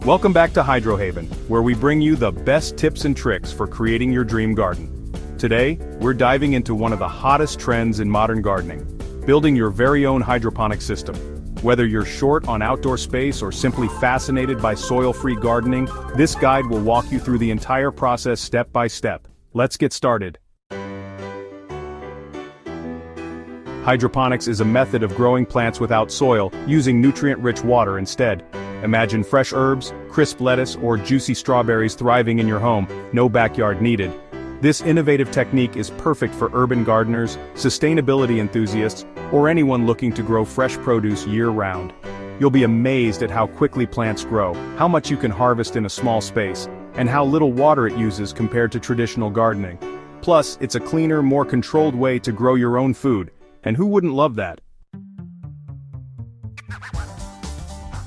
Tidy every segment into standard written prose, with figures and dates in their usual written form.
Welcome back to Hydrohaven, where we bring you the best tips and tricks for creating your dream garden. Today, we're diving into one of the hottest trends in modern gardening, building your very own hydroponic system. Whether you're short on outdoor space or simply fascinated by soil-free gardening, this guide will walk you through the entire process step by step. Let's get started. Hydroponics is a method of growing plants without soil, using nutrient-rich water instead. Imagine fresh herbs, crisp lettuce, or juicy strawberries thriving in your home, no backyard needed. This innovative technique is perfect for urban gardeners, sustainability enthusiasts, or anyone looking to grow fresh produce year-round. You'll be amazed at how quickly plants grow, how much you can harvest in a small space, and how little water it uses compared to traditional gardening. Plus, it's a cleaner, more controlled way to grow your own food, and who wouldn't love that?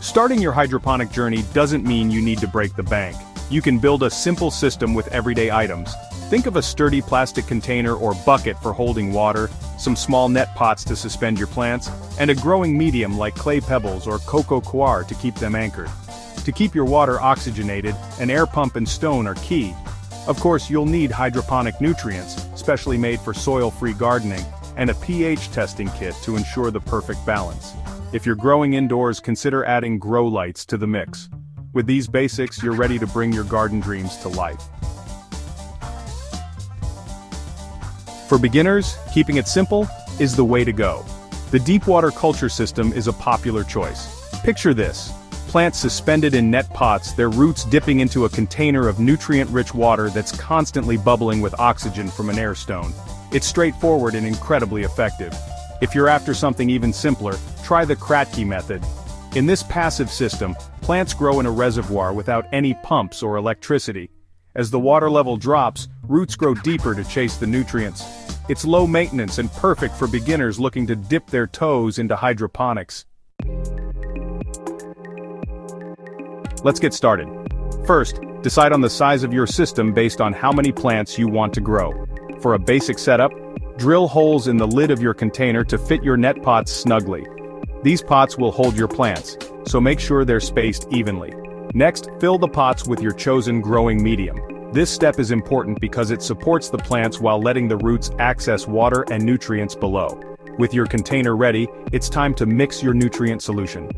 Starting your hydroponic journey doesn't mean you need to break the bank. You can build a simple system with everyday items. Think of a sturdy plastic container or bucket for holding water, some small net pots to suspend your plants, and a growing medium like clay pebbles or coco coir to keep them anchored. To keep your water oxygenated, an air pump and stone are key. Of course, you'll need hydroponic nutrients, specially made for soil-free gardening, and a pH testing kit to ensure the perfect balance. If you're growing indoors, consider adding grow lights to the mix. With these basics, you're ready to bring your garden dreams to life. For beginners, keeping it simple is the way to go. The deep water culture system is a popular choice. Picture this: plants suspended in net pots, their roots dipping into a container of nutrient-rich water that's constantly bubbling with oxygen from an air stone. It's straightforward and incredibly effective. If you're after something even simpler, try the Kratky method. In this passive system, plants grow in a reservoir without any pumps or electricity. As the water level drops, roots grow deeper to chase the nutrients. It's low maintenance and perfect for beginners looking to dip their toes into hydroponics. Let's get started. First, decide on the size of your system based on how many plants you want to grow. For a basic setup, drill holes in the lid of your container to fit your net pots snugly. These pots will hold your plants, so make sure they're spaced evenly. Next, fill the pots with your chosen growing medium. This step is important because it supports the plants while letting the roots access water and nutrients below. With your container ready, it's time to mix your nutrient solution.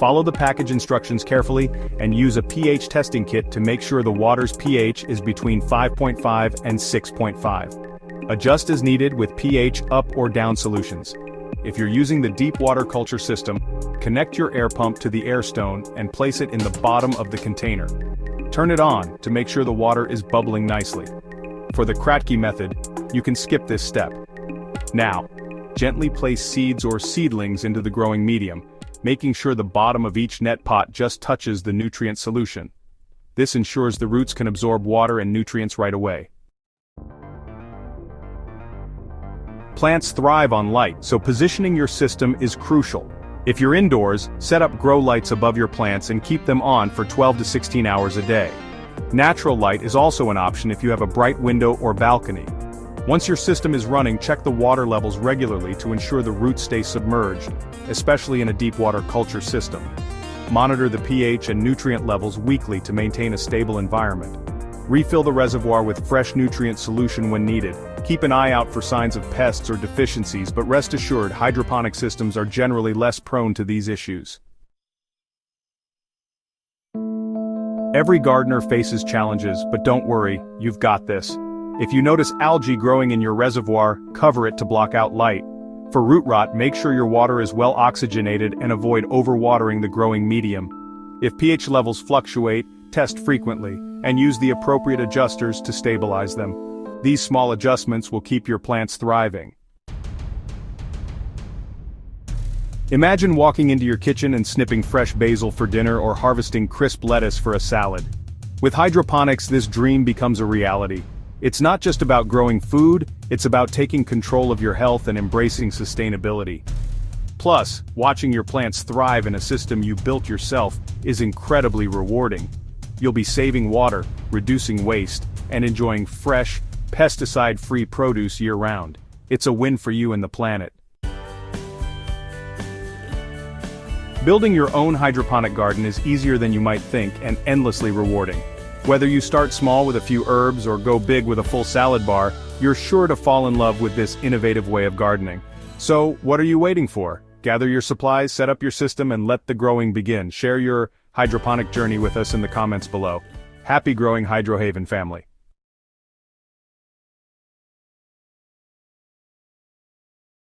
Follow the package instructions carefully and use a pH testing kit to make sure the water's pH is between 5.5 and 6.5. Adjust as needed with pH up or down solutions. If you're using the deep water culture system, connect your air pump to the air stone and place it in the bottom of the container. Turn it on to make sure the water is bubbling nicely. For the Kratky method, you can skip this step. Now, gently place seeds or seedlings into the growing medium, making sure the bottom of each net pot just touches the nutrient solution. This ensures the roots can absorb water and nutrients right away. Plants thrive on light, so positioning your system is crucial. If you're indoors, set up grow lights above your plants and keep them on for 12 to 16 hours a day. Natural light is also an option if you have a bright window or balcony. Once your system is running, check the water levels regularly to ensure the roots stay submerged, especially in a deep water culture system. Monitor the pH and nutrient levels weekly to maintain a stable environment. Refill the reservoir with fresh nutrient solution when needed. Keep an eye out for signs of pests or deficiencies, but rest assured hydroponic systems are generally less prone to these issues. Every gardener faces challenges, but don't worry, you've got this. If you notice algae growing in your reservoir, cover it to block out light. For root rot, make sure your water is well oxygenated and avoid overwatering the growing medium. If pH levels fluctuate, test frequently, and use the appropriate adjusters to stabilize them. These small adjustments will keep your plants thriving. Imagine walking into your kitchen and snipping fresh basil for dinner or harvesting crisp lettuce for a salad. With hydroponics, this dream becomes a reality. It's not just about growing food, it's about taking control of your health and embracing sustainability. Plus, watching your plants thrive in a system you built yourself is incredibly rewarding. You'll be saving water, reducing waste, and enjoying fresh, pesticide-free produce year-round. It's a win for you and the planet. Building your own hydroponic garden is easier than you might think and endlessly rewarding. Whether you start small with a few herbs or go big with a full salad bar, you're sure to fall in love with this innovative way of gardening. So, what are you waiting for? Gather your supplies, set up your system, and let the growing begin. Share your hydroponic journey with us in the comments below. Happy growing, Hydrohaven family!